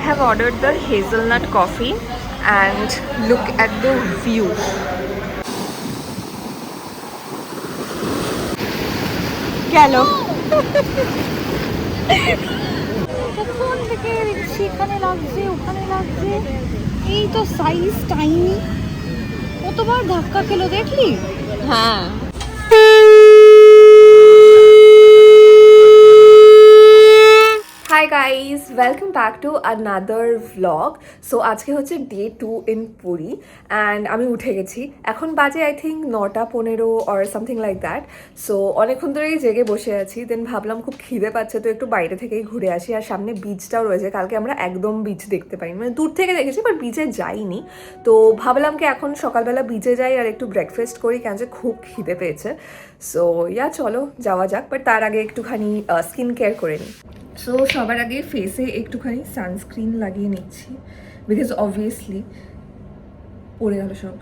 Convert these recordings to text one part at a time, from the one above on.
have ordered the hazelnut coffee and look at the view. Hello. কখন থেকে দেখছি এখানে লাগছে ওখানে লাগছে, এই তো সাইজ টাইনি, কতবার ধাক্কা খেলো দেখলি? হ্যাঁ। Hi guys, welcome back to another vlog. So আজকে হচ্ছে day 2 in Puri and আমি উঠে গেছি। এখন বাজে I think 9:15 or something like that. So অনেকক্ষণ ধরেই জেগে বসে আছি, দেন ভাবলাম খুব খিদে পাচ্ছে তো একটু বাইরে থেকেই ঘুরে আসি। আর সামনে বিচটাও রয়েছে, কালকে আমরা একদম বিচ দেখতে পাইনি, মানে দূর থেকে দেখেছি বাট বিচে যাইনি। তো ভাবলাম কি এখন সকালবেলা বিচে যাই আর একটু ব্রেকফাস্ট করি, কেন যে খুব খিদে পেয়েছে। সো চলো যাওয়া যাক, বাট তার আগে একটুখানি স্কিন কেয়ার করে নিই। সো সবার আগে ফেসে একটুখানি সানস্ক্রিন লাগিয়ে নিচ্ছি, বিকজ অবভিয়াসলি পড়ে গেল সব।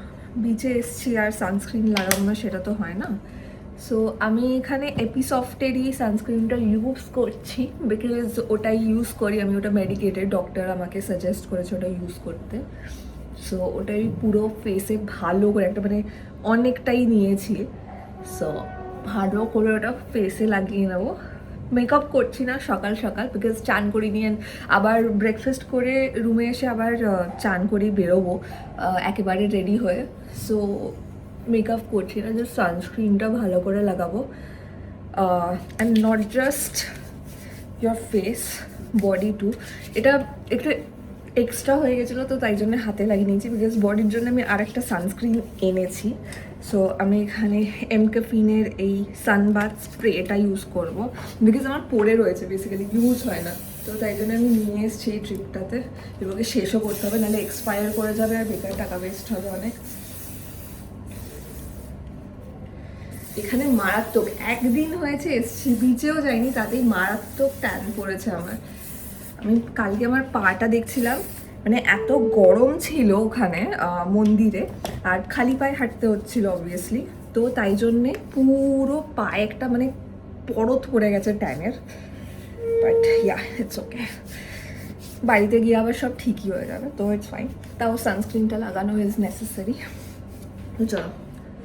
বিচে এসছি আর সানস্ক্রিন লাগাবো না সেটা তো হয় না। সো আমি এখানে এপিসফটেরই সানস্ক্রিনটা ইউজ করছি, বিকজ ওটাই ইউজ করি আমি, ওটা মেডিকেটেড, ডক্টর আমাকে সাজেস্ট করেছে ওটা ইউজ করতে। সো ওটাই পুরো ফেসে ভালো করে একটা মানে অনেকটাই নিয়েছি। সো ভালো করে ওটা ফেসে লাগিয়ে নেবো। মেকআপ করছি না সকাল সকাল, বিকজ চান করি নিয়ে আবার ব্রেকফাস্ট করে রুমে এসে আবার চান করেই বেরোবো একেবারে রেডি হয়ে। সো মেকআপ করছি না, জাস্ট সানস্ক্রিনটা ভালো করে লাগাবো। And not just your face, body too. এটা একটু এক্সট্রা হয়ে গেছিলো তো তাই জন্য হাতে লাগিয়ে নিয়েছি, বিকজ বডির জন্য আমি আরেকটা সানস্ক্রিন এনেছি। সো আমি এখানে এমকেফিনের এই সানবাথ স্প্রে এটা ইউজ করবো, বিকজ আমার পরে রয়েছে, বেসিক্যালি ইউজ হয় না। তো তাই জন্য আমি নিয়ে এসেছি এই ট্রিপটাতে, এবারে শেষও করতে হবে, নাহলে এক্সপায়ার করে যাবে আর বেকার টাকা ওয়েস্ট হবে অনেক। এখানে মারাত্মক, একদিন হয়েছে এসছি, বিচেও যাইনি, তাতেই মারাত্মক ট্যান পড়েছে আমার। আমি কালকে আমার পাটা দেখছিলাম, মানে এত গরম ছিল ওখানে মন্দিরে, আর খালি পায়ে হাঁটতে হচ্ছিল অবভিয়াসলি, তো তাই জন্যে পুরো পায়ে একটা মানে পরত পড়ে গেছে ট্যানের। বাট ইয়া ইটস ওকে, বাড়িতে গিয়ে আবার সব ঠিকই হয়ে যাবে, তো ইটস ফাইন। তাও সানস্ক্রিনটা লাগানো ইজ নেসেসারি। চলো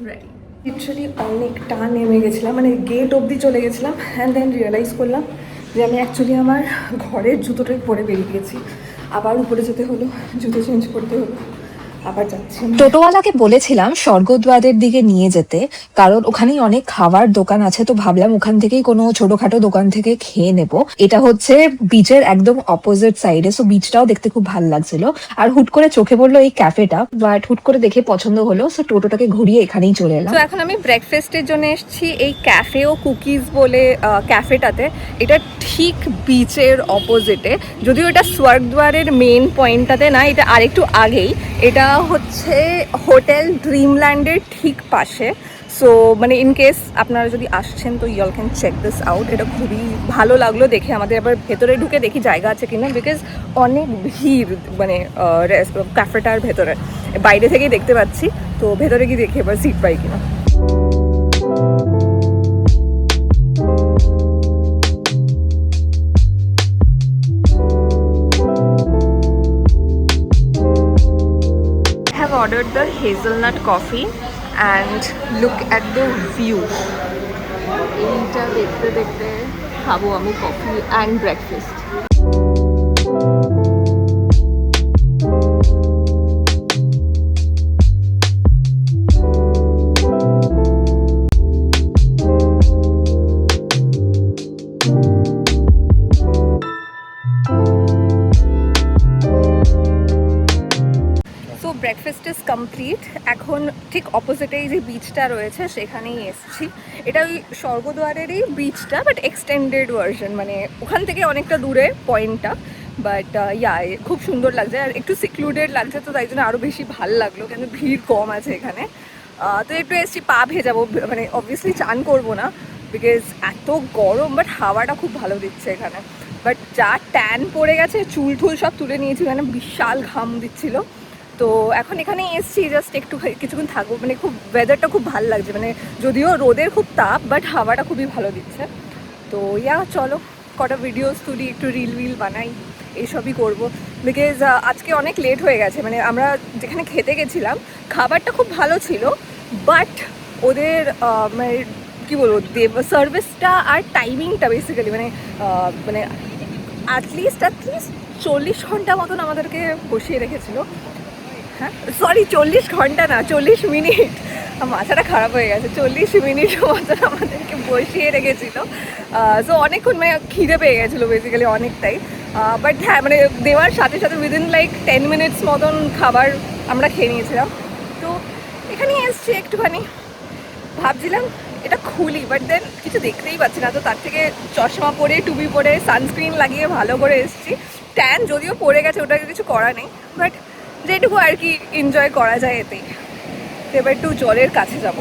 রেডি। লিটারালি অনেকটা নেমে গেছিলাম, মানে গেট অবধি চলে গেছিলাম, অ্যান্ড দেন রিয়েলাইজ করলাম যে আমি অ্যাকচুয়ালি আমার ঘরের জুতোটাই পরে বেরিয়ে গেছি। আবার উপরে যেতে হলো, জুতো চেঞ্জ করতে হলো, আবার যাচ্ছি। টোটোওয়ালাকে বলেছিলাম স্বর্গদ্বারের দিকে নিয়ে যেতে, কারণ ওখানেই অনেক খাবার দোকান আছে, তো ভাবলাম ওখান থেকেই কোনো ছোটখাটো দোকান থেকে খেয়ে নেব। এটা হচ্ছে বিচের একদম অপোজিট সাইডে, সো বিচটাও দেখতে খুব ভালো লাগছিল। আর হুট করে চোখে পড়লো এই ক্যাফেটা, বাট হুট করে দেখে পছন্দ হলো, সো টোটোটাকে ঘুরিয়ে এখানেই চলে এলাম। তো এখন আমি ব্রেকফাস্টের জন্য এসেছি এই ক্যাফে ও কুকিজ বলে ক্যাফেটাতে। এটা ঠিক বিচের অপোজিটে, যদিও এটা স্বর্গদ্বারের মেন পয়েন্টটাতে না, এটা আরেকটু আগেই। এটা হচ্ছে হোটেল ড্রিমল্যান্ডের ঠিক পাশে। সো মানে ইন কেস আপনারা যদি আসছেন তো y'all can check this out. এটা খুবই ভালো লাগলো দেখে। আমাদের আবার ভেতরে ঢুকে দেখি জায়গা আছে কিনা, বিকজ অনেক ভিড় মানে ক্যাফেটার ভেতরে, বাইরে থেকেই দেখতে পাচ্ছি, তো ভেতরে গিয়ে দেখি এবার সিট পাই কিনা। I have ordered the hazelnut coffee and look at the view. এইটা দেখতে দেখতে খাবো আমি coffee and breakfast. Breakfast is complete. এখন ঠিক অপোজিটেই যে বিচটা রয়েছে সেখানেই এসছি। এটা ওই স্বর্গদ্বারেরই বিচটা, বাট এক্সটেন্ডেড ভার্সন, মানে ওখান থেকে অনেকটা দূরে পয়েন্টটা। বাট ইয়া খুব সুন্দর লাগছে আর একটু সিক্লুডেড লাগছে, তো তাই জন্য আরও বেশি ভালো লাগলো, কেন ভিড় কম আছে এখানে। তো একটু এসছি, পা ভেজাবো, মানে অবভিয়াসলি চান করবো না বিকজ এত গরম, বাট হাওয়াটা খুব ভালো দিচ্ছে এখানে। বাট যা ট্যান পড়ে গেছে, চুল টুল সব তুলে নিয়েছি, মানে বিশাল ঘাম দিচ্ছিল। তো এখন এখানে এসছি, জাস্ট একটু কিছুক্ষণ থাকবো, মানে খুব ওয়েদারটা খুব ভালো লাগছে, মানে যদিও রোদের খুব তাপ, বাট হাওয়াটা খুবই ভালো দিচ্ছে। তো চলো কটা ভিডিওস তুলি, একটু রিল বানাই, এইসবই করব বিকজ আজকে অনেক লেট হয়ে গেছে। মানে আমরা যেখানে খেতে গেছিলাম খাবারটা খুব ভালো ছিল, বাট ওদের মানে কী বলবো সার্ভিসটা আর টাইমিংটা বেসিক্যালি মানে মানে অ্যাটলিস্ট 40 ঘন্টা মতন আমাদেরকে বসিয়ে রেখেছিল। হ্যাঁ সরি 40 ঘন্টা না, 40 মিনিট, মাথাটা খারাপ হয়ে গেছে। 40 মিনিট মতন আমাদেরকে বসিয়ে রেখেছিল। সো অনেকক্ষণ মানে খিদে পেয়ে গেছিলো বেসিক্যালি অনেকটাই। বাট হ্যাঁ মানে দেওয়ার সাথে সাথে উইদিন লাইক 10 মিনিটস মতন খাবার আমরা খেয়ে নিয়েছিলাম। তো এখানেই এসছি একটুখানি, ভাবছিলাম এটা খুলি, বাট দেন কিছু দেখতেই পাচ্ছি না। তো তার থেকে চশমা পরে টুপি পরে সানস্ক্রিন লাগিয়ে ভালো করে এসেছি। ট্যান যদিও পড়ে গেছে, ওটাকে কিছু করা নেই, বাট যেটুকু আর কি এনজয় করা যায় এতেই। তো এবার একটু জলের কাছে যাব।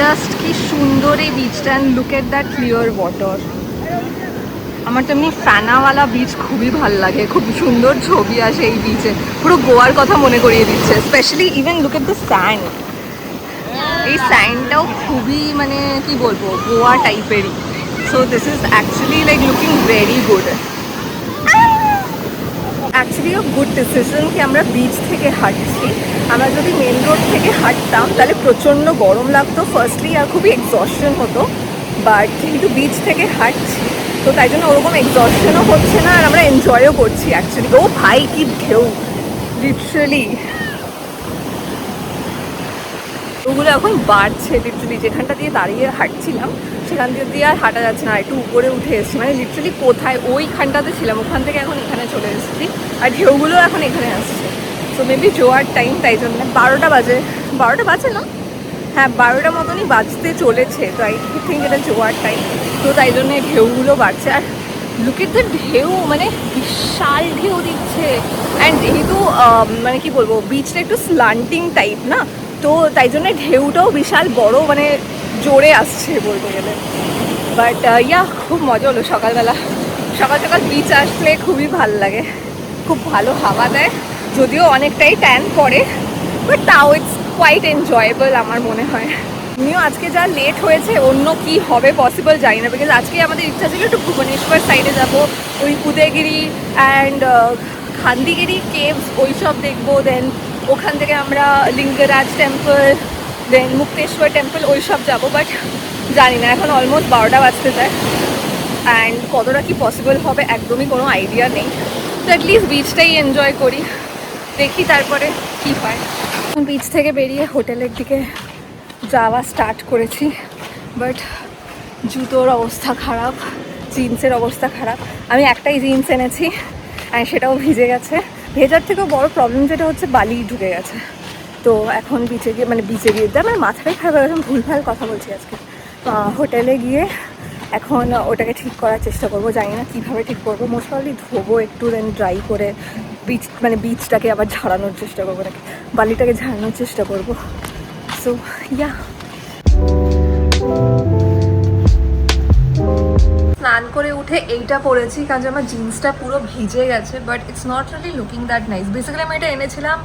জাস্ট কি সুন্দর এই বিচটা, and look at that clear water. আমার তো এমনি ফ্যানাওয়ালা বিচ খুবই ভাল লাগে, খুব সুন্দর ছবি আসে এই বিচে, পুরো গোয়ার কথা মনে করিয়ে দিচ্ছে। Specially even look at the sand, এই স্যান্ডটাও খুবই মানে কি বলবো গোয়া টাইপেরই। So this is actually like looking very good. Actually ও গুড ডিসিশন কি আমরা বিচ থেকে হাঁটছি। আমরা যদি মেন রোড থেকে হাঁটতাম তাহলে প্রচণ্ড গরম লাগতো ফার্স্টলি, আর খুবই এক্সস্টন হতো। বাট যেহেতু বিচ থেকে হাঁটছি তো তাই জন্য ওরকম এক্সস্টনও হচ্ছে না, আর আমরা এনজয়ও করছি অ্যাকচুয়ালি। ও ভাই কি ঢেউ, লিটারালি ওগুলো এখন বাড়ছে লিটারালি। যেখানটা দিয়ে দাঁড়িয়ে হাঁটছিলাম সেখান দিয়ে আর হাঁটা যাচ্ছে না, একটু উপরে উঠে এসেছি। মানে লিটারালি কোথায় ওইখানটাতে ছিলাম, ওখান থেকে এখন এখানে চলে এসেছি, আর ঢেউগুলো এখন এখানে আসছে। সো মেবি জোয়ার টাইম, তাই জন্য 12টা বাজে, 12টা বাজে না, হ্যাঁ 12টা মতনই বাজতে চলেছে। তো আই থিঙ্ক এটা জোয়ার টাইম, তো তাই জন্য ঢেউগুলো বাড়ছে। আর লুক এট দ্য ঢেউ, মানে বিশাল ঢেউ দিচ্ছে। অ্যান্ড যেহেতু মানে কি বলবো বিচটা একটু স্লান্টিং টাইপ না, তো তাই জন্য ঢেউটাও বিশাল বড়, মানে জোরে আসছে বলতে গেলে। বাট ইয়া খুব মজা হলো সকালবেলা, সকাল সকাল বিচ আসলে খুবই ভাল লাগে, খুব ভালো হাওয়া দেয়। যদিও অনেকটাই ট্যান পড়ে, বাট তাও ইটস কোয়াইট এনজয়েবল আমার মনে হয়। আমিও আজকে যা লেট হয়েছে, অন্য কি হবে পসিবল জানি না, বিকজ আজকে আমাদের ইচ্ছা ছিল একটু ভুবনেশ্বর সাইডে যাব, ওই উদয়গিরি অ্যান্ড খান্দিগিরি কেভস ওইসব দেখবো। দেন ওখান থেকে আমরা লিঙ্গরাজ টেম্পল, দেন মুক্তেশ্বর টেম্পল ওইসব যাবো। বাট জানি না, এখন অলমোস্ট 12টা বাজতে যায়, অ্যান্ড কতটা কি পসিবল হবে একদমই কোনো আইডিয়া নেই। তো অ্যাটলিস্ট বিচটাই এনজয় করি, দেখি তারপরে কি হয়। এখন বিচ থেকে বেরিয়ে হোটেলের দিকে যাওয়া স্টার্ট করেছি, বাট জুতোর অবস্থা খারাপ, জিন্সের অবস্থা খারাপ। আমি একটাই জিন্স এনেছি আর সেটাও ভিজে গেছে। ভেজার থেকেও বড় প্রবলেম যেটা হচ্ছে বালি ঢুকে গেছে। তো এখন বিচে গিয়ে মানে বিচে গিয়ে আমার মাথাটাই খারাপ হয়ে গেছে, ভুলভাল কথা বলছি আজকে। হোটেলে গিয়ে এখন ওটাকে ঠিক করার চেষ্টা করবো, জানি না কীভাবে ঠিক করবো। মোস্ট প্রবলি ধোবো একটু, দেন ড্রাই করে বিচটাকে আবার ঝাড়ানোর চেষ্টা করবো, নাকি বালিটাকে ঝাড়ানোর চেষ্টা করবো। সো ইয়া স্নান করে উঠে এইটা পরেছি কারণ আমার জিন্সটা পুরো ভিজে গেছে, but it's not really looking that nice. Basically আমি এটা এনেছিলাম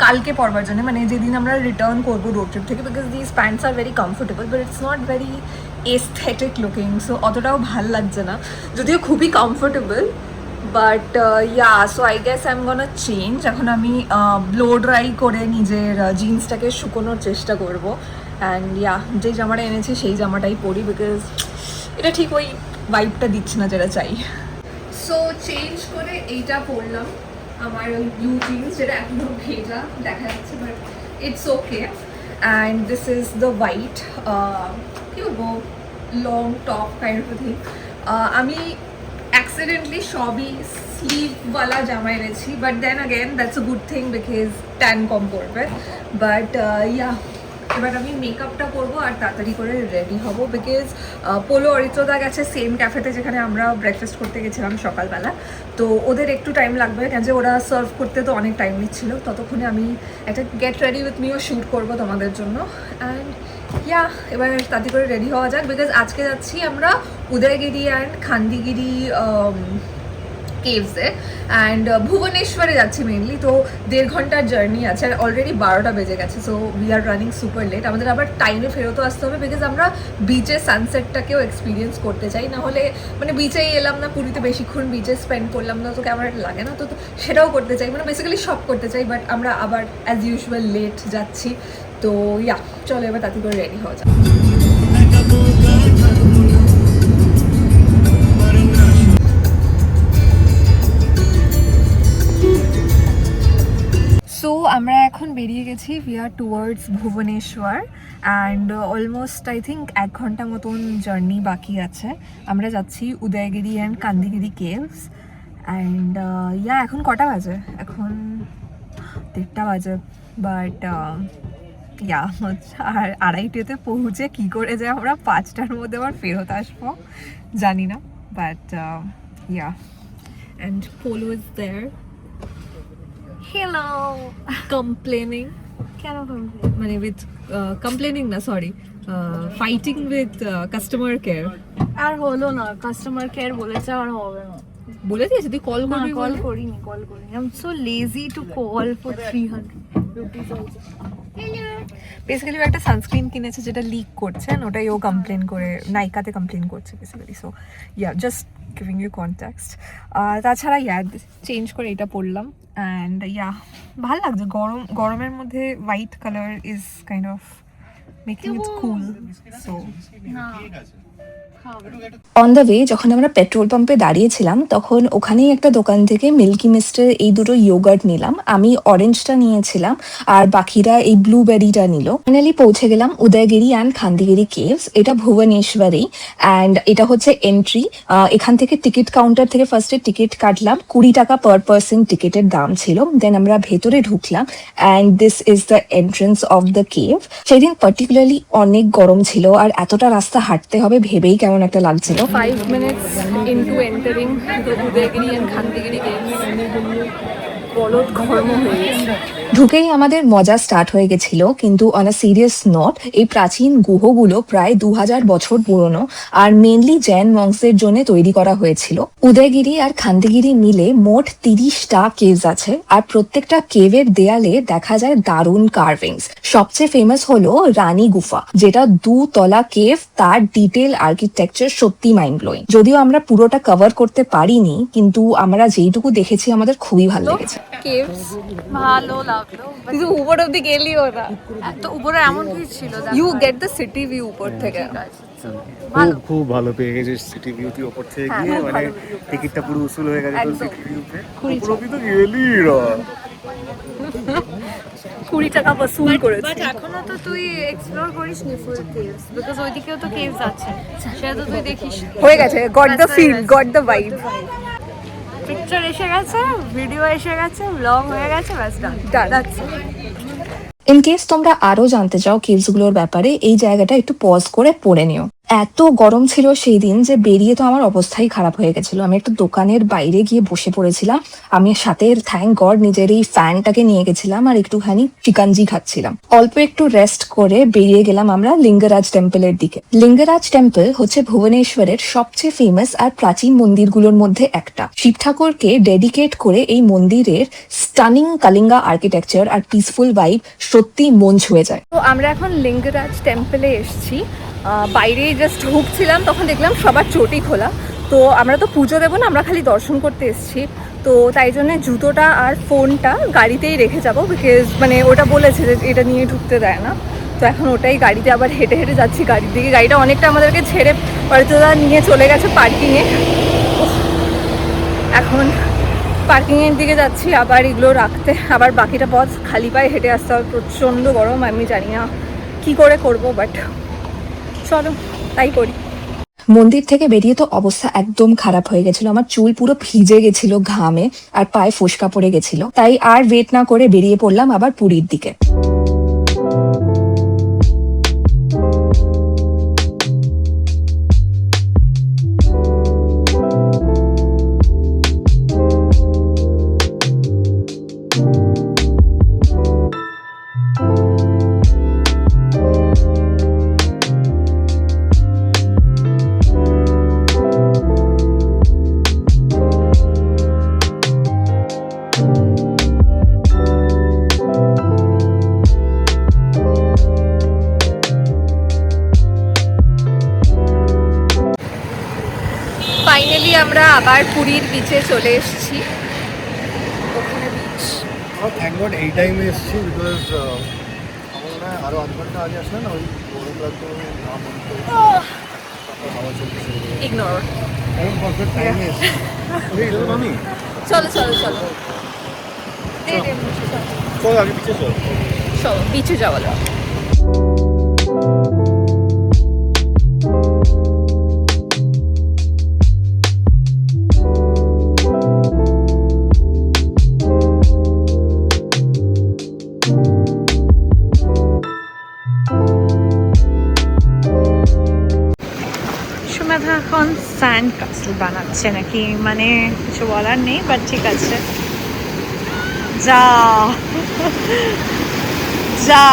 কালকে পরবার জন্য, মানে যেদিন আমরা রিটার্ন করবো রোড ট্রিপ থেকে, because this pants are very comfortable, but it's not very aesthetic looking. So অতটাও ভাল লাগছে না, যদিও খুবই comfortable. But yeah so I guess I am gonna change. এখন আমি ব্লো ড্রাই করে নিজের জিন্সটাকে শুকোনোর চেষ্টা করবো। অ্যান্ড ইয়া যে জামাটা এনেছি সেই জামাটাই পরি, বিকজ এটা ঠিক ওই ভাইবটা দিচ্ছে না যেটা চাই। সো চেঞ্জ করে এইটা পরলাম, আমার ওই ব্লু জিন্স যেটা এখনো ভেজা দেখা যাচ্ছে, but it's okay. And this is the white কি বলবো long top kind of thing. আমি অ্যাক্সিডেন্টলি সবই স্লিভওয়ালা জামা এনেছি, but then again that's a good thing because tan কম করবে। বাট ইয়া এবার আমি মেকআপটা করবো আর তাড়াতাড়ি করে রেডি হব, বিকজ পোলো অরিত্রদা গেছে সেম ক্যাফেতে যেখানে আমরা ব্রেকফাস্ট করতে গেছিলাম সকালবেলা। তো ওদের একটু টাইম লাগবে, কেন যে ওরা সার্ভ করতে তো অনেক টাইম নিচ্ছিল। ততক্ষণে আমি একটা গেট রেডি উইথ মিও শ্যুট করবো তোমাদের জন্য। অ্যান্ড ইয়া, এবার তাড়াতাড়ি করে রেডি হওয়া যাক, বিকজ আজকে যাচ্ছি আমরা উদয়গিরি অ্যান্ড খান্দিগিরি কেভসে, অ্যান্ড ভুবনেশ্বরে যাচ্ছি মেনলি। তো 1.5 ঘন্টার জার্নি আছে, আর অলরেডি 12টা বেজে গেছে। So we are running super late. আমাদের আবার টাইমে ফেরতও আসতে হবে, বিকজ আমরা বিচের সানসেটটাকেও এক্সপিরিয়েন্স করতে চাই। না হলে মানে বিচেই এলাম না, পুরীতে বেশিক্ষণ বিচে স্পেন্ড করলাম না, তো কেমন একটা লাগে না? তো সেটাও করতে চাই, মানে বেসিক্যালি সব করতে চাই। বাট আমরা আবার অ্যাজ ইউজুয়াল লেট যাচ্ছি। তো ইয়া, চলো এবার তাড়াতাড়ি করে রেডি হওয়া যাক। সো আমরা এখন বেরিয়ে গেছি, we are towards Bhubaneswar, and almost I think 1 ঘন্টা মতন জার্নি বাকি আছে। আমরা যাচ্ছি Udayagiri and Khandagiri caves. And yeah, এখন কটা বাজে? এখন 1:30 বাজে। বাট ইয়া, আর 2:30তে পৌঁছে কী করে যে আমরা 5টার মধ্যে আবার ফেরত আসবো জানি না। But yeah, and Polo is there. Hello. Complaining, কেন মানে উইথ কমপ্লেনিং না, sorry, fighting with customer care. আর হলো না, কাস্টমার কেয়ার বলেছে আর হবে না। বলে দিয়েছে তুই কল না, করবি? কল করিনি। I am so lazy to call for 300 rupees also. Basically ও একটা সানস্ক্রিন কিনেছে যেটা লিক করছে, and ওটাই ও কমপ্লেন করে নাইকাতে কমপ্লেন করছে basically. So yeah, just giving you context. তাছাড়া ইয়া, চেঞ্জ করে এটা পরলাম। অ্যান্ড ইয়া, ভালো লাগছে। গরমের মধ্যে white colour is kind of making it cool. So না, অন দ্য ওয়ে যখন আমরা পেট্রোল পাম্পে দাঁড়িয়েছিলাম তখন ওখানেই একটা দোকান থেকে মিল্কি মিস্টের এই দুটো ইয়োগার্ট নিলাম। আমি অরেঞ্জটা নিয়েছিলাম আর বাকিরা এই ব্লুবেরিটা নিল। ফাইনালি পৌঁছে গেলাম উদয়গিরি অ্যান্ড খান্দিগিরি কেভস। এটা ভুবনেশ্বরেই, অ্যান্ড এটা হচ্ছে এন্ট্রি। এখান থেকে টিকিট কাউন্টার থেকে ফার্স্টে টিকিট কাটলাম, 20 টাকা পার পার্সন টিকিটের দাম ছিল। দেন আমরা ভেতরে ঢুকলাম, and this is the entrance of the cave. সেদিন পার্টিকুলারলি অনেক গরম ছিল, আর এতটা রাস্তা হাঁটতে হবে ভেবেই কেমন একটা লাগছিল। 5 minutes into entering the Udayagiri and Khandigiri caves, বলদ ঘর্ম হয়ে গেছে। ঢুকেই আমাদের মজা স্টার্ট হয়ে গেছিল, কিন্তু অন আ সিরিয়াস নোট, এই প্রাচীন গুহগুলো প্রায় 2000 বছর পুরনো, আর মেনলি জৈন মঙ্কসদের জন্য তৈরি করা হয়েছিল। উদয়গিরি আর খান্দিগিরি মিলে মোট 30টা কেভস আছে, আর প্রত্যেকটা কেভের দেয়ালে দেখা যায় দারুণ কার্ভিংস। সবচেয়ে ফেমাস হলো রানী গুফা, যেটা 2 তলা কেভ। তার ডিটেল আর্কিটেকচার সত্যি মাইন্ড ব্লোয়িং। যদিও আমরা পুরোটা কভার করতে পারিনি, কিন্তু আমরা যেইটুকু দেখেছি আমাদের খুবই ভালো লেগেছে। কেভস ভালো লাগলো। তুই তো উপর অব্দি গেলিও না। এত উপরে এমন কি ছিল? You get the city view উপর থেকে। খুব ভালো পেয়ে গেছিস সিটি ভিউ। তুই ওপর থেকে গিয়ে মানে টিকিটটা পুরো উসুল হয়ে গেছে তো সিটি ভিউতে। পুরো তুই তো গেলি রা। 20 টাকা বসুল করেছে। বাট এখনো তো তুই এক্সপ্লোর করিসনি ফুল কেভস, বিকজ ওইদিকেও তো কেভস আছে, সেটা তো তুই দেখিস। হয়ে গেছে, got the feel, got the vibe. Picture এসে গেছে, ভিডিও এসে গেছে, ব্লগ হয়ে গেছে, ব্যাস ডান। That's it. ইন কেস তোমরা আরো জানতে চাও কেভসগুলোর ব্যাপারে, এই জায়গাটা একটু পজ করে পড়ে নিও। এত গরম ছিল সেই দিন যে বেরিয়ে তো আমার অবস্থাই খারাপ হয়ে গেছিল। আমি একটা দোকানের বাইরে গিয়ে বসে পড়েছিলাম। আমি সাথে থ্যাঙ্ক গড নিজের এই ফ্যানটাকে নিয়ে গেছিলাম, আর একটুখানি চিকানজি খাচ্ছিলাম। অল্প একটু রেস্ট করে বেরিয়ে গেলাম আমরা লিঙ্গরাজ টেম্পলের দিকে। লিঙ্গরাজ টেম্পল হচ্ছে ভুবনেশ্বরের সবচেয়ে ফেমাস আর প্রাচীন মন্দিরগুলোর মধ্যে একটা। শিব ঠাকুরকে ডেডিকেট করে এই মন্দিরের স্টানিং কালিঙ্গা আর্কিটেকচার আর পিসফুল ভাইব সত্যি মন ছুঁয়ে যায়। তো আমরা এখন লিঙ্গরাজ টেম্পলে এসেছি। বাইরে জাস্ট ঢুকছিলাম, তখন দেখলাম সবার চটি খোলা। তো আমরা তো পুজো দেবো না, আমরা খালি দর্শন করতে এসেছি। তো তাই জন্য জুতোটা আর ফোনটা গাড়িতেই রেখে যাবো, বিকজ মানে ওটা বলেছে যে এটা নিয়ে ঢুকতে দেয় না। তো এখন ওটাই গাড়িতে আবার হেঁটে হেঁটে যাচ্ছি গাড়ির দিকে। গাড়িটা অনেকটা আমাদেরকে ছেড়ে পার্থদা নিয়ে চলে গেছে পার্কিংয়ে। এখন পার্কিংয়ের দিকে যাচ্ছি আবার এগুলো রাখতে। আবার বাকিটা পথ খালি পায়ে হেঁটে আসতে হবে। প্রচণ্ড গরম, আমি জানি না কী করে করবো, বাট চলো তাই করি। মন্দির থেকে বেরিয়ে তো অবস্থা একদম খারাপ হয়ে গেছিল। আমার চুল পুরো ভিজে গেছিল ঘামে, আর পায়ে ফোস্কা পড়ে গেছিল। তাই আর ওয়েট না করে বেরিয়ে পড়লাম আবার পুরীর দিকে। ফাইনালি আমরা আবার পুরীর বিচে চলে এসেছি। ওখানে বিচ। আমার থ্যাংক গড এই টাইমে এসেছি বিকজ আমার মনে হয় আরও আধ ঘন্টা আগে আসলে না ওই হাওয়া চলতে শুরু করে ইগনোর। এখন পারফেক্ট টাইমে এসেছি। ওই এটা তো আমি চলো চলো চলো দে দে মুছে চলো। চল আগে পিছিয়ে চল। চলো বিচে যাওয়া যাক। সুমেধা এখন স্যান্ড কাসল বানাচ্ছে নাকি, মানে কিছু বলার নেই, বাট ঠিক আছে। যা যা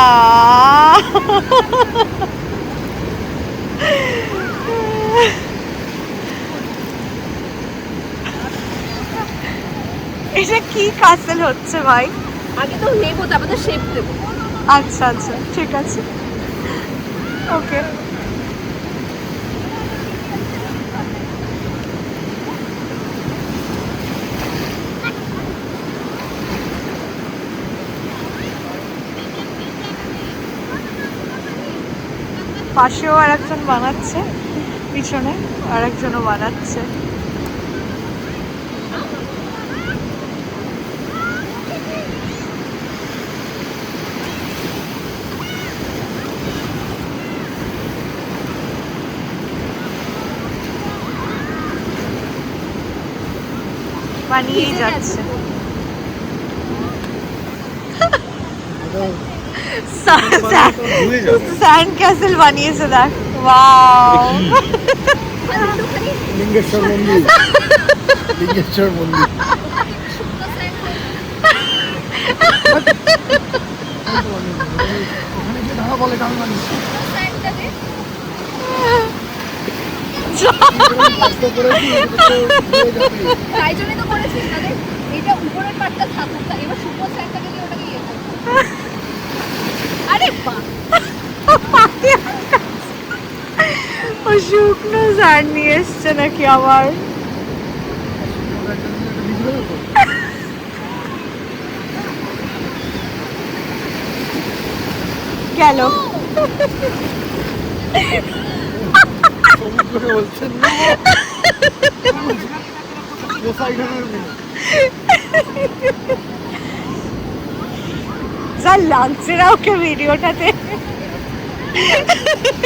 এটা কি কাসল হচ্ছে ভাই? আগে তো নেবো তারপর তো শেপ দেবো। আচ্ছা আচ্ছা ঠিক আছে, ওকে। পাশেও আর একজন বানাচ্ছে, পিছনে আর একজনও বানাচ্ছে। বানিয়েই যাচ্ছে। ভুলে যাবে স্যান্ড ক্যাসেল বানিয়েছে দেখ, ওয়াও। লিঙ্গেশ্বর মন্দির লিঙ্গেশ্বর মন্দির ওখানে গিয়ে ধারা বলে গান বানিয়েছি কষ্ট করেছি তাই জন্যই তো করেছি, তাহলে এটা উপরের পাটটা থাকুক, এবার শুকনো স্যান্ডটাকে দিয়ে ওটাকে ইয়ে করবো। আরে বাহ, ও শুকনো স্যান্ড নিয়ে এসছে নাকি আবার? গেল। বলছেন না যা লাগছে না ওকে ভিডিওটাতে,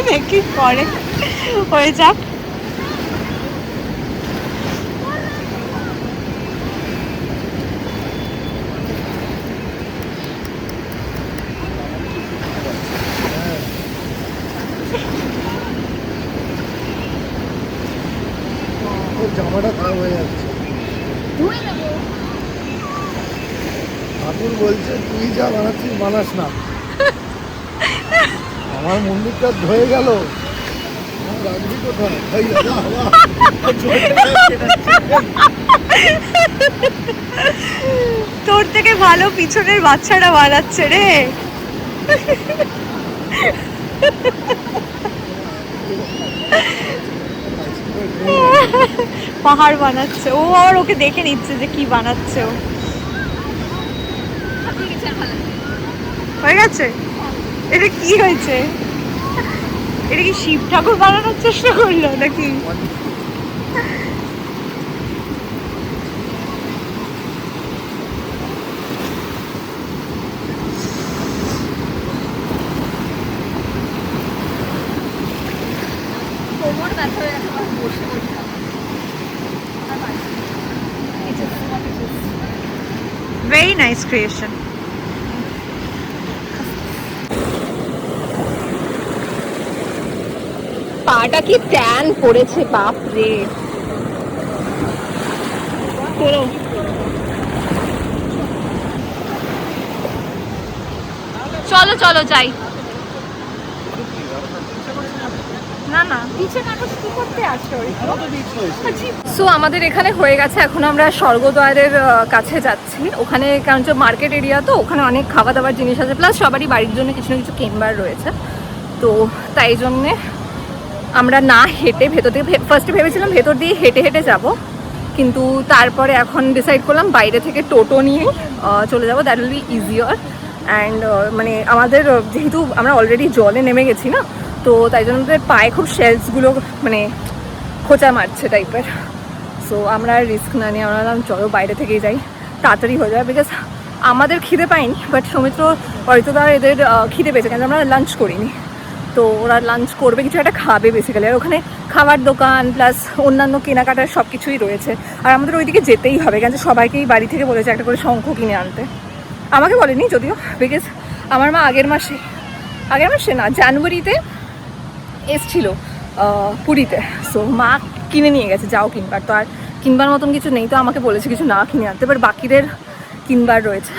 দেখি পরে হয়ে যাক। জামাটা খারাপ হয়ে যাচ্ছে। ধুয়ে নেবো। ঠাকুর বলছে তুই যা বানাচ্ছিস বানাস না, আমার মন্দিরটা ধয়ে গেল, রাখবি কোথায়? তোর থেকে ভালো পিছনের বাচ্চারা বানাচ্ছে রে। পাহাড় বানাচ্ছে ও, আর ওকে দেখে নিচ্ছে যে কি বানাচ্ছে ও। হয়ে গেছে? এটা কি হয়েছে? এটা কি শিব ঠাকুর বানানোর চেষ্টা করলো নাকি? কোমর ব্যথা হয়ে গেছে, আমার বসে বসে। Very nice creation. পাটা কি ট্যান পড়েছে, বাপ রে। করো। চলো চলো যাই। না না পিছে কাগজ কি করতে আসো? সো আমাদের এখানে হয়ে গেছে, এখন আমরা স্বর্গদ্বারের কাছে যাচ্ছি। ওখানে কারণ যে মার্কেট এরিয়া, তো ওখানে অনেক খাওয়া দাওয়ার জিনিস আছে, প্লাস সবারই বাড়ির জন্য কিছু না কিছু কেনবার রয়েছে, তো তাই জন্যে আমরা না হেঁটে ভেতর থেকে ফার্স্টে ভেবেছিলাম ভেতর দিয়ে হেঁটে হেঁটে যাব, কিন্তু তারপরে এখন ডিসাইড করলাম বাইরে থেকে টোটো নিয়ে চলে যাব, that will be easier. And মানে আমাদের যেহেতু আমরা অলরেডি জলে নেমে গেছি না, তো তাই জন্য আমাদের পায়ে খুব শেলসগুলো মানে খোঁচা মারছে টাইপের। সো আমরা রিস্ক না নিয়ে আমরা চলো বাইরে থেকেই যাই, তাড়াতাড়ি হয়ে যাবে। বিকজ আমাদের খিদে পাইনি, বাট সৌমিত্র অরিত্রদা এদের খিদে পেয়েছে, কারণ আমরা লাঞ্চ করিনি। তো ওরা লাঞ্চ করবে, কিছু একটা খাবে বেসিক্যালি। আর ওখানে খাবার দোকান প্লাস অন্যান্য কেনাকাটার সব কিছুই রয়েছে। আর আমাদের ওইদিকে যেতেই হবে, কারণ সবাইকেই বাড়ি থেকে বলেছে একটা করে শঙ্খ কিনে আনতে। আমাকে বলেনি যদিও, বিকজ আমার মা আগের মাসে না জানুয়ারিতে এসছিল পুরীতে। সো মা কিনে নিয়ে গেছে, যাও কিনবার। তো আর কিনবার মতন কিছু নেই, তো আমাকে বলেছে কিছু না কিনে আনতে, বাট বাকিদের কিনবার রয়েছে।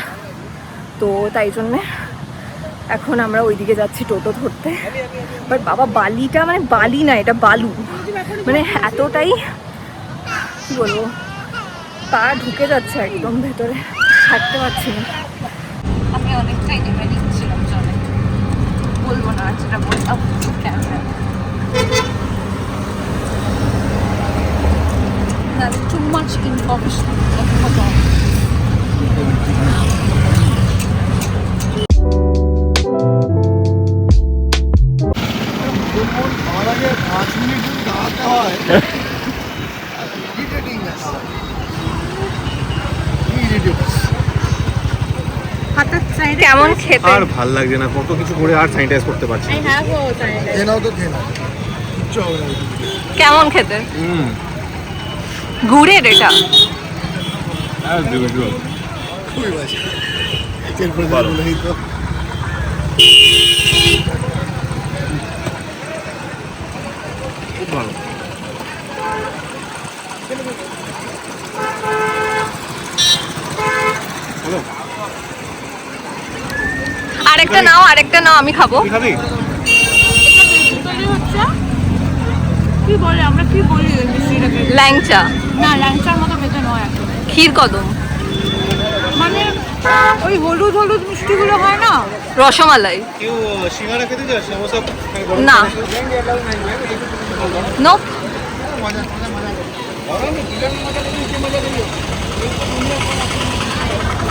তো তাই জন্যে এখন আমরা ওইদিকে যাচ্ছি টোটো ধরতে। বাট বাবা বালিটা মানে বালি না, এটা বালু, মানে এতটাই কী বলবো, পা ঢুকে যাচ্ছে একদম ভেতরে, হাঁটতে পারছি না। আমি অনেকটাই নেমে নিচ্ছিলাম, চলে বলবো না, যেটা বললাম camera. That's too much information. কেমন খেতে? আর ভাল লাগছে না, কত কিছু করে আর স্যানিটাইজ করতে পারছি না। কেমন খেতে? গুড়ের এটা খুব ভালো। আরেকটা নাও, আমি খাবো। কি খাবি? কি বলে, আমরা কি বলি ওই মিষ্টিটাকে? ল্যাংচা না, ল্যাংচার মতো খেতে নয় আসলে। ক্ষীর কদম, মানে ওই হলুদ হলুদ মিষ্টিগুলো হয় না, রসমালাই। কেউ সিঙ্গারা খেতে চাস? সমোসা না, নো।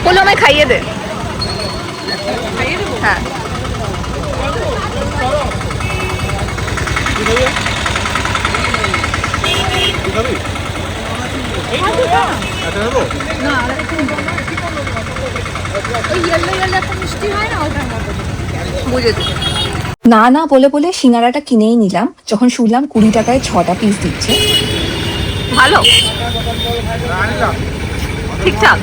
বলো আমায় খাইয়ে দে। হ্যাঁ, কি খাবি? আচ্ছা নেবো। না ওই ইয়েলো একটা মিষ্টি হয় না, ওটার মতো। বুঝেছি। না না বলে বলে সিঙ্গারাটা কিনেই নিলাম, যখন শুনলাম 20 টাকায় 6টা পিস দিচ্ছে। ভালো, ঠিকঠাক।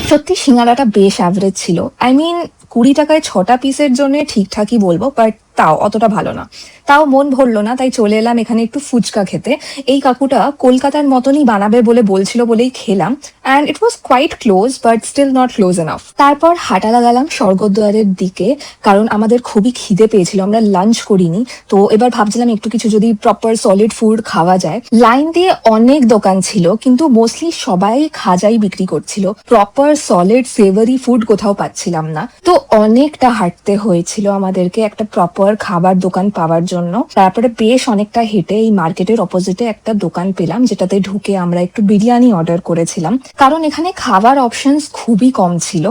সত্যি সিঙ্গারাটা বেশ অ্যাভারেজ ছিল। আই মিন 20 টাকায় 6টা পিসের জন্য ঠিকঠাকই বলবো, বাট তাও অতটা ভালো না। তাও মন ভরলো না, তাই চলে এলাম এখানে একটু ফুচকা খেতে। এই কাকুটা কলকাতার মতনই বানাবে বলে বলছিল বলেই খেলাম, and it was quite close but still not close enough. তারপর হাঁটা লাগালাম স্বর্গদ্বারের দিকে, কারণ আমাদের খুবই খিদে পেয়েছিল, আমরা লাঞ্চ করিনি। তো এবার ভাবছিলাম একটু কিছু যদি প্রপার সলিড ফুড খাওয়া যায়। লাইন দিয়ে অনেক দোকান ছিল, কিন্তু মোস্টলি সবাই খাজাই বিক্রি করছিল, প্রপার সলিড সেভারি ফুড কোথাও পাচ্ছিলাম না। তো অনেকটা হাঁটতে হয়েছিল আমাদেরকে একটা প্রপার খাবার দোকান পাওয়ার জন্য। তারপরে বেশ অনেকটা হেঁটে এই মার্কেটের অপোজিটে একটা দোকান পেলাম, যেটাতে ঢুকে আমরা একটু বিরিয়ানি অর্ডার করেছিলাম, কারণ এখানে খাবার অপশনস খুবই কম ছিল।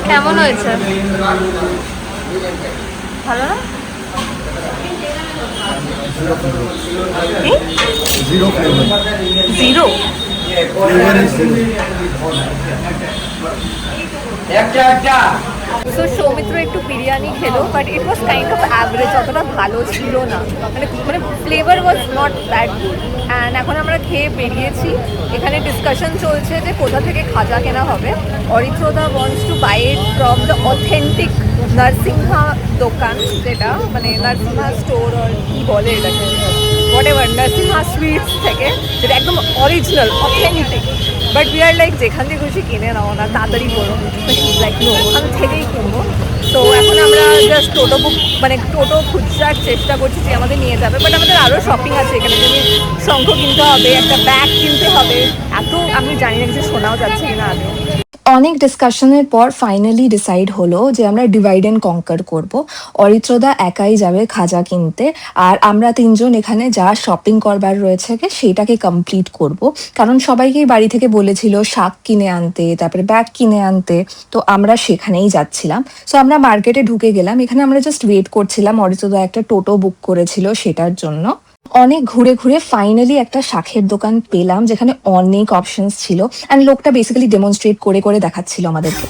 কেমন হয়েছে? ভালো না? জিরো সো সৌমিত্র একটু বিরিয়ানি খেলো, but it was kind of average, অতটা ভালো ছিল না, মানে flavour was not that good. And এখন আমরা খেয়ে বেরিয়েছি। এখানে ডিসকাশন চলছে যে কোথা থেকে খাজা কেনা হবে। অরিত্রদা wants to buy it from the authentic Narasingha দোকান, যেটা মানে নরসিংহা স্টোর আর কি বলে এটাকে, হোয়াট এভার, নরসিংহা সুইটস থেকে, যেটা একদম original authentic. But we are like যেখান থেকে খুশি কিনে নাও না, তাড়াতাড়ি বলো, লাইক নো, ওখান থেকেই কিনবো। তো এখন আমরা জাস্ট টোটো খুঁজার চেষ্টা করছি যে আমাদের নিয়ে যাবে, বাট আমাদের আরও শপিং আছে এখানে। যদি শঙ্খ কিনতে হবে, একটা ব্যাগ কিনতে হবে, এত আমি জানি না কিছু শোনাও যাচ্ছে কিনা আগে। অনেক ডিসকাশনের পর ফাইনালি ডিসাইড হলো যে আমরা ডিভাইড অ্যান্ড কঙ্কার করব। অরিত্রদা একাই যাবে খাজা কিনতে, আর আমরা তিনজন এখানে যা শপিং করবার রয়েছে সেটাকে কমপ্লিট করব। কারণ সবাইকেই বাড়ি থেকে বলেছিল শাক কিনে আনতে, তারপরে ব্যাগ কিনে আনতে, তো আমরা সেখানেই যাচ্ছিলাম। সো আমরা মার্কেটে ঢুকে গেলাম, এখানে আমরা জাস্ট ওয়েট করছিলাম। অরিত্রদা একটা টোটো বুক করেছিল সেটার জন্য। অনেক ঘুরে ঘুরে ফাইনালি একটা শাকের দোকান পেলাম যেখানে অনেক অপশনস ছিল, অ্যান্ড লোকটা বেসিক্যালি ডেমনস্ট্রেট করে করে দেখাচ্ছিল আমাদেরকে।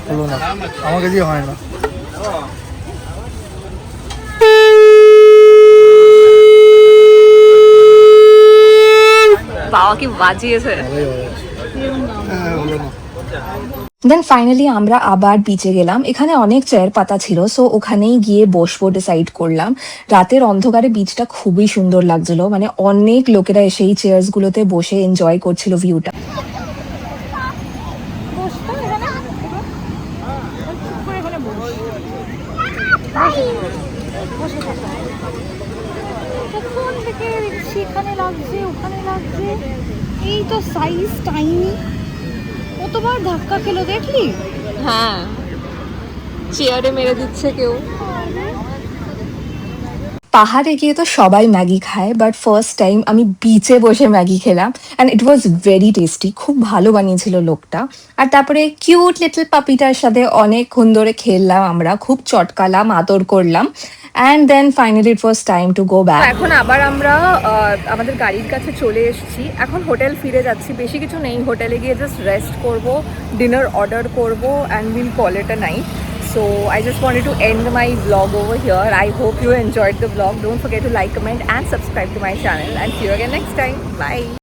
হলো না, আমাকে দিয়ে হয় না। বাবা কি বাজিয়েছে। দেন ফাইনালি আমরা আবার বিচে গেলাম। এখানে অনেক চেয়ার পাতা ছিল, সো ওখানেই গিয়ে বসবো ডিসাইড করলাম। রাতের অন্ধকারে বিচটা খুবই সুন্দর লাগছিল, মানে অনেক লোকেরা এসে এই চেয়ার্স গুলোতে বসে এনজয় করছিল ভিউটা। বসতো এখানে চুপ করে এখানে বসে থাকা। কখন থেকে দেখছি এখানে লাগছে ওখানে লাগছে, এই তো সাইজ টাইনি, কতবার ধাক্কা খেলো দেখলি? হ্যাঁ, চেয়ারে মেরে দিচ্ছে কেউ। পাহাড়ে গিয়ে তো সবাই ম্যাগি খায়, বাট ফার্স্ট টাইম আমি বিচে বসে ম্যাগি খেলাম, and it was very tasty. খুব ভালো বানিয়েছিল লোকটা। আর তারপরে কিউট লিটল পাপিটার সাথে অনেকক্ষণ ধরে খেললাম আমরা, খুব চটকালাম, আদর করলাম, and then finally it was time to go back. এখন আবার আমরা আমাদের গাড়ির কাছে চলে এসেছি। এখন হোটেল ফিরে যাচ্ছি, বেশি কিছু নেই, হোটেলে গিয়ে জাস্ট রেস্ট করব, ডিনার অর্ডার করব, and will call it a night. So I just wanted to end my vlog over here. I hope you enjoyed the vlog. Don't forget to like, comment and subscribe to my channel, and see you again next time. Bye.